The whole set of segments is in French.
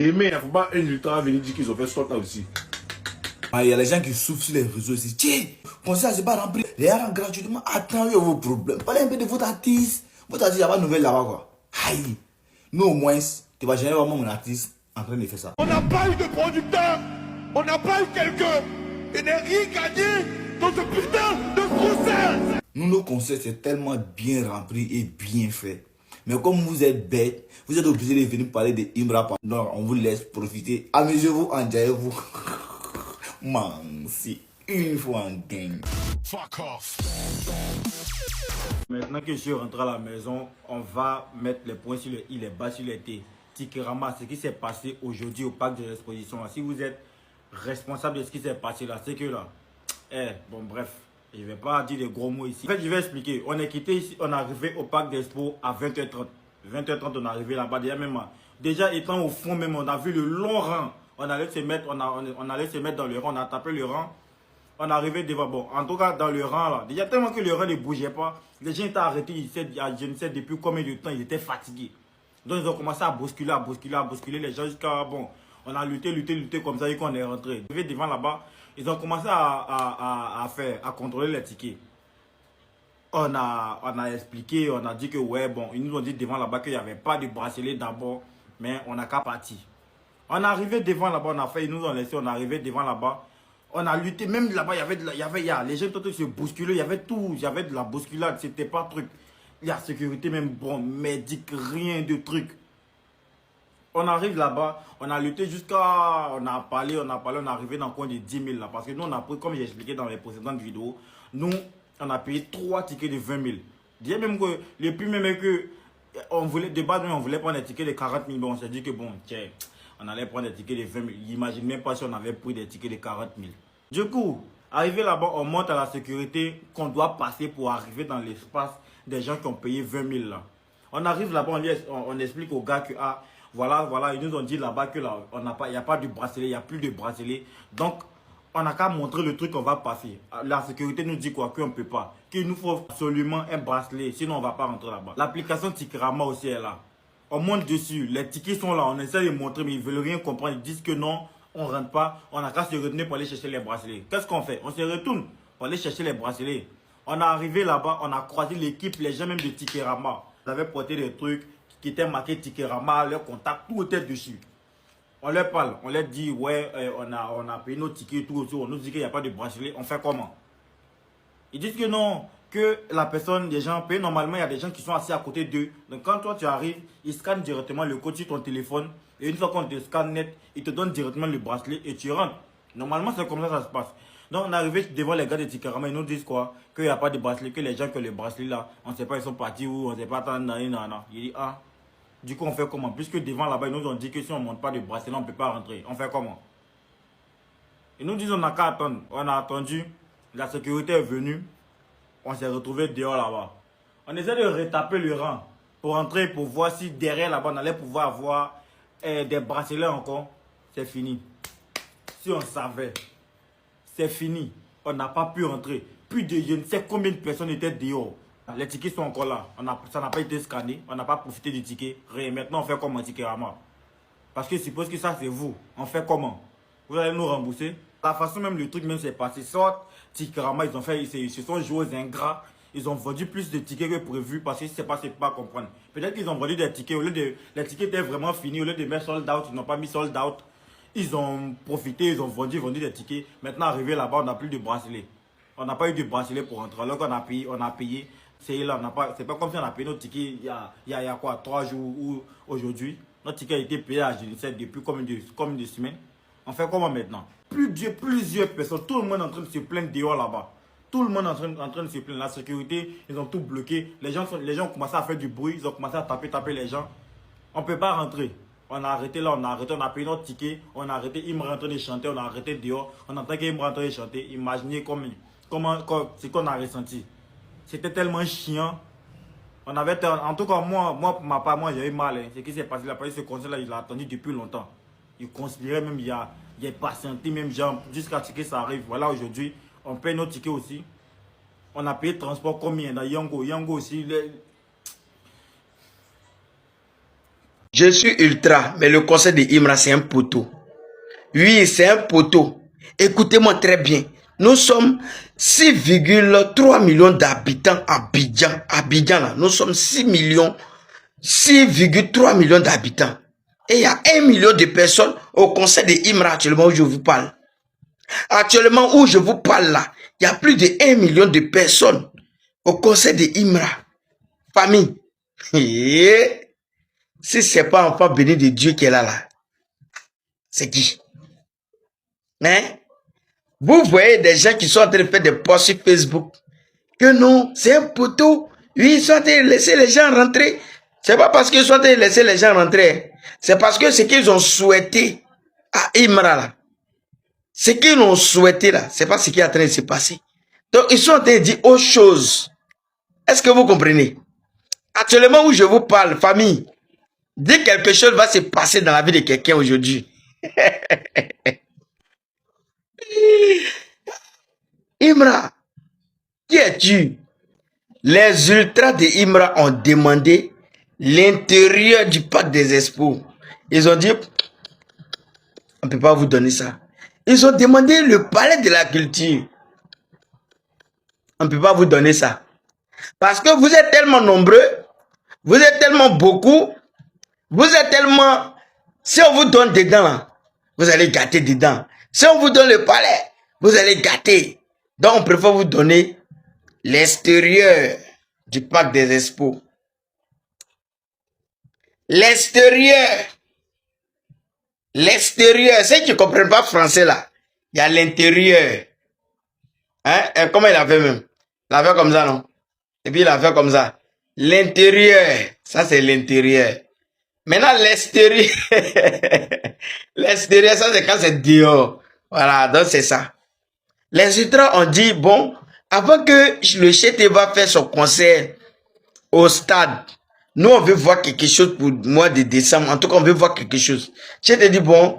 Mais il ne faut pas un ultra venir dire qu'ils ont fait ce là aussi. Il y a les gens qui souffrent sur les réseaux ici. Tiens, pensez à ce pas rempli. Les gens gratuitement. Attendez vos problèmes. Parlez un peu de votre artiste. Votre artiste, il n'y a pas de nouvelles là-bas quoi. Aïe. Nous au moins, tu vas jamais voir mon artiste en train de faire ça. On n'a pas eu de producteur. On n'a pas eu quelqu'un. Il n'est rien gagné dans ce putain de concert. Nous, nos concerts, c'est tellement bien rempli et bien fait. Mais comme vous êtes bête, vous êtes obligé de venir parler de Imra. Non, on vous laisse profiter. Amusez-vous, enjaillez-vous. Man, c'est une fois en gang. Fuck off. Maintenant que je suis rentré à la maison, on va mettre les points sur le i, les bas sur les t. Tikerama, ce qui s'est passé aujourd'hui au parc de l'exposition. Si vous êtes responsable de ce qui s'est passé là, c'est que là, bon bref, je ne vais pas dire des gros mots ici. En fait, je vais expliquer. On est quitté ici, on est arrivé au parc d'expo à 20h30. 20h30, on est arrivé là-bas. Déjà étant au fond même, on a vu le long rang. On allait se mettre, on allait se mettre dans le rang, on a tapé le rang. On est arrivé devant, bon, en tout cas dans le rang là, déjà tellement que le rang ne bougeait pas, les gens étaient arrêtés, je ne sais depuis combien de temps, ils étaient fatigués. Donc ils ont commencé à bousculer les gens jusqu'à, bon, on a lutté comme ça et qu'on est rentré. Devant là-bas, ils ont commencé à contrôler les tickets. On a expliqué, on a dit que ouais, bon, ils nous ont dit devant là-bas qu'il n'y avait pas de bracelet d'abord, mais on n'a qu'à partir. On est arrivé devant là-bas, ils nous ont laissé, on est arrivé devant là-bas. On a lutté, même là-bas, les gens tout se bousculaient, il y avait tout, il y avait de la bousculade, c'était pas truc. La sécurité même, bon, médic, rien de truc. On arrive là-bas, on a lutté jusqu'à, on a parlé, on est arrivé dans le coin de 10 000 là. Parce que nous, on a pris, comme j'ai expliqué dans les précédentes vidéos, nous, on a payé 3 tickets de 20 000. Disais même que, le plus même que, on voulait, de base, on voulait prendre des tickets de 40 000, bon, on s'est dit que bon, tiens, on allait prendre des tickets de 20 000. J'imagine même pas si on avait pris des tickets de 40 000. Du coup, arrivé là-bas, on monte à la sécurité qu'on doit passer pour arriver dans l'espace des gens qui ont payé 20 000 là. On arrive là-bas, on explique aux gars que, ah, voilà, ils nous ont dit là-bas que là, il n'y a pas de bracelet, il n'y a plus de bracelet. Donc, on n'a qu'à montrer le truc qu'on va passer. La sécurité nous dit quoi? Qu'on ne peut pas. Qu'il nous faut absolument un bracelet, sinon on ne va pas rentrer là-bas. L'application Tikerama aussi est là. On monte dessus, les tickets sont là, on essaie de montrer, mais ils ne veulent rien comprendre. Ils disent que non, on ne rentre pas, on n'a qu'à se retourner pour aller chercher les bracelets. Qu'est-ce qu'on fait? On se retourne pour aller chercher les bracelets. On est arrivé là-bas, on a croisé l'équipe, les gens même de Tikerama. Ils avaient porté des trucs qui étaient marqués Tikerama, leur contact, tout était dessus. On leur parle, on leur dit, ouais, on a payé nos tickets, tout autour, on nous dit qu'il n'y a pas de bracelet, on fait comment? Ils disent que non, que la personne, les gens payent. Normalement, il y a des gens qui sont assis à côté d'eux. Donc quand toi tu arrives, ils scannent directement le code sur ton téléphone. Et une fois qu'on te scanne net, ils te donnent directement le bracelet et tu rentres. Normalement, c'est comme ça se passe. Donc on est arrivé devant les gars de Tikerama, ils nous disent quoi? Qu'il n'y a pas de bracelet, que les gens qui ont le bracelet là, on ne sait pas, ils sont partis où, on ne sait pas, il dit, ah, du coup on fait comment? Puisque devant là-bas, ils nous ont dit que si on ne monte pas de bracelet, on ne peut pas rentrer. On fait comment? Ils nous disent on n'a qu'à attendre. On a attendu, la sécurité est venue. On s'est retrouvé dehors là-bas. On essaie de retaper le rang pour entrer, pour voir si derrière là-bas, on allait pouvoir avoir des bracelets encore. C'est fini. Si on savait, c'est fini. On n'a pas pu rentrer. Plus de je ne sais combien de personnes étaient dehors. Les tickets sont encore là. Ça n'a pas été scanné. On n'a pas profité du ticket. Rien. Maintenant, on fait comment Tikerama? Parce que je suppose que ça, c'est vous. On fait comment? Vous allez nous rembourser? La façon même le truc même s'est passé. Soit Tikerama, ils se sont joués aux ingrats. Ils ont vendu plus de tickets que prévu parce que c'est pas comprendre. Peut-être qu'ils ont vendu des tickets. Les tickets étaient vraiment finis. Au lieu de mettre sold out, ils n'ont pas mis sold out. Ils ont profité, ils ont vendu des tickets. Maintenant, arrivé là-bas, on n'a plus de bracelet. On n'a pas eu de bracelet pour rentrer. Alors qu'on a payé. C'est là, c'est pas comme si on a payé notre ticket il y a quoi, 3 jours ou aujourd'hui. Notre ticket a été payé à je ne sais depuis combien de semaines. On fait comment maintenant? Plusieurs personnes, tout le monde est en train de se plaindre dehors là-bas. Tout le monde est en train de se plaindre. La sécurité, ils ont tout bloqué. Les gens ont commencé à faire du bruit. Ils ont commencé à taper les gens. On ne peut pas rentrer. On a arrêté là, on a payé notre ticket. On a arrêté, il me rentre de chanter. On a arrêté dehors. On entend qu'il me rentre de chanter. Imaginez ce qu'on a ressenti. C'était tellement chiant. En tout cas, moi j'ai eu mal. Hein. Ce qui s'est passé là, ce concert là, il a attendu depuis longtemps. Il conspirait même, il a patienté même jusqu'à ce que ça arrive. Voilà, aujourd'hui, on paye nos tickets aussi. On a payé le transport combien dans Yango aussi. Je suis ultra, mais le conseil de Imra, c'est un poteau. Oui, c'est un poteau. Écoutez-moi très bien. Nous sommes 6,3 millions d'habitants à Abidjan. Abidjan, là, nous sommes 6,3 millions d'habitants. Et il y a 1 million de personnes au conseil de Imra actuellement où je vous parle. Actuellement où je vous parle là, il y a plus de 1 million de personnes au conseil de Imra. Famille. Et si ce n'est pas enfant béni de Dieu qui est là, c'est qui? Hein? Vous voyez des gens qui sont en train de faire des posts sur Facebook. Que non, c'est un poteau. Oui, ils sont en train de laisser les gens rentrer. C'est pas parce qu'ils sont en train de laisser les gens rentrer. C'est parce que ce qu'ils ont souhaité à Imra là. Ce qu'ils ont souhaité là, c'est pas ce qui est en train de se passer. Donc, ils sont en train de dire autre chose. Est-ce que vous comprenez? Actuellement où je vous parle, famille, dès que quelque chose va se passer dans la vie de quelqu'un aujourd'hui. Imra, qui es-tu? Les ultras de Imra ont demandé l'intérieur du parc des expos. Ils ont dit, on ne peut pas vous donner ça. Ils ont demandé le palais de la culture. On ne peut pas vous donner ça. Parce que vous êtes tellement nombreux, vous êtes tellement beaucoup, vous êtes tellement... Si on vous donne dedans, là, vous allez gâter dedans. Si on vous donne le palais, vous allez gâter. Donc on préfère vous donner l'extérieur du parc des expos. L'extérieur. L'extérieur. Ceux qui ne comprennent pas français là, il y a l'intérieur. Hein? Et comment il a fait même? Il a fait comme ça, non? Et puis il a fait comme ça. L'intérieur. Ça c'est l'intérieur. Maintenant l'extérieur. L'extérieur, ça c'est quand c'est dehors. Voilà, donc c'est ça. Les ultras ont dit, bon, avant que le Cheteva fasse son concert au stade, nous on veut voir quelque chose pour le mois de décembre. En tout cas, on veut voir quelque chose. Je te dis, bon,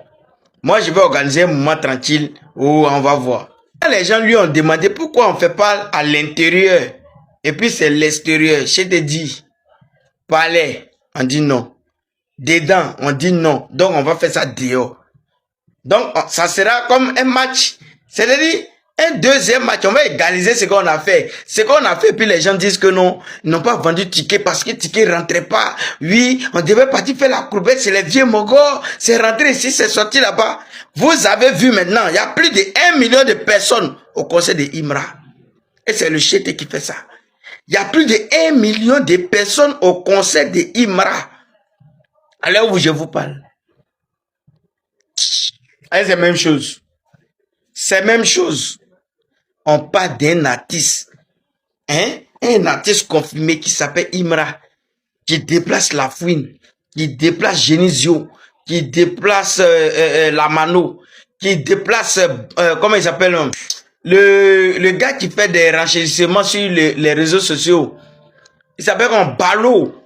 moi je vais organiser un moment tranquille où on va voir. Les gens lui ont demandé pourquoi on ne fait pas à l'intérieur. Et puis c'est l'extérieur. Je te dis, palais, on dit non. Dedans, on dit non. Donc on va faire ça dehors. Donc ça sera comme un match. C'est-à-dire, un deuxième match, on va égaliser ce qu'on a fait. Ce qu'on a fait, puis les gens disent que non, ils n'ont pas vendu ticket parce que ticket ne rentrait pas. Oui, on devait partir faire la courbette, c'est les vieux mogos. C'est rentré ici, c'est sorti là-bas. Vous avez vu maintenant, il y a plus de 1 million de personnes au conseil de Imra. Et c'est le Chété qui fait ça. Il y a plus de 1 million de personnes au conseil de Imra. À l'heure où je vous parle. C'est la même chose. C'est la même chose. On parle d'un artiste. Hein? Un artiste confirmé qui s'appelle Imra. Qui déplace la fouine. Qui déplace Genisio. Qui déplace la Mano. Qui déplace... comment il s'appelle? Le gars qui fait des renchérissements sur les réseaux sociaux. Il s'appelle un Balo.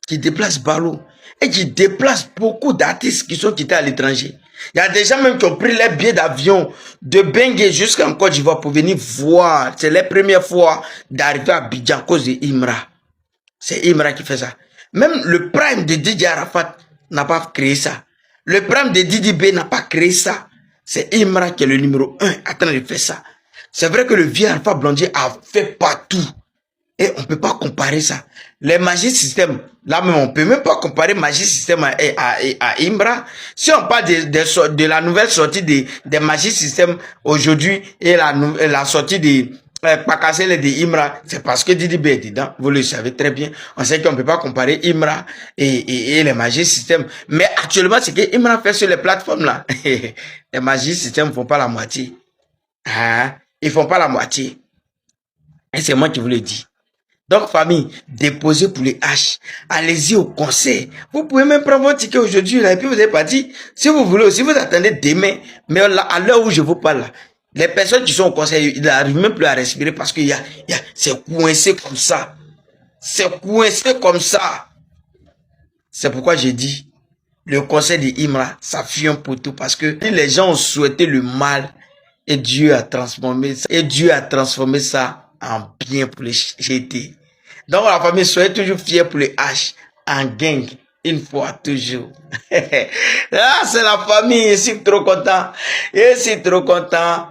Qui déplace Balo. Et qui déplace beaucoup d'artistes qui sont quittés à l'étranger. Il y a des gens même qui ont pris les billets d'avion de Bengue jusqu'en Côte d'Ivoire pour venir voir. C'est la première fois d'arriver à Abidjan à cause de Imra. C'est Imra qui fait ça. Même le prime de Didier Arafat n'a pas créé ça. Le prime de Didi B n'a pas créé ça. C'est Imra qui est le numéro 1 en train de faire ça. C'est vrai que le vieux Alpha Blondier a fait partout. Et on ne peut pas comparer ça. Les Magic System, là même, on ne peut même pas comparer Magic System à Imra. Si on parle de la nouvelle sortie des Magic System aujourd'hui et la sortie de Pakasele de Imra, c'est parce que Didi B est dedans. Vous le savez très bien. On sait qu'on ne peut pas comparer Imra et les Magic System. Mais actuellement, ce que Imra fait sur les plateformes là, les Magic System ne font pas la moitié. Hein? Ils ne font pas la moitié. Et c'est moi qui vous le dis. Donc, famille, déposez pour les H. Allez-y au conseil. Vous pouvez même prendre votre ticket aujourd'hui, là, et puis vous êtes parti. Si vous voulez aussi, vous attendez demain. Mais là, à l'heure où je vous parle, là, les personnes qui sont au conseil, ils n'arrivent même plus à respirer parce que c'est coincé comme ça. C'est coincé comme ça. C'est pourquoi j'ai dit, le conseil de Imra, ça fuit un poteau parce que les gens ont souhaité le mal et Dieu a transformé ça. Et Dieu a transformé ça en bien pour les GT. Donc la famille, soyez toujours fiers pour les H en gang. une fois toujours. Ah, c'est la famille, je suis trop content. Je suis trop content.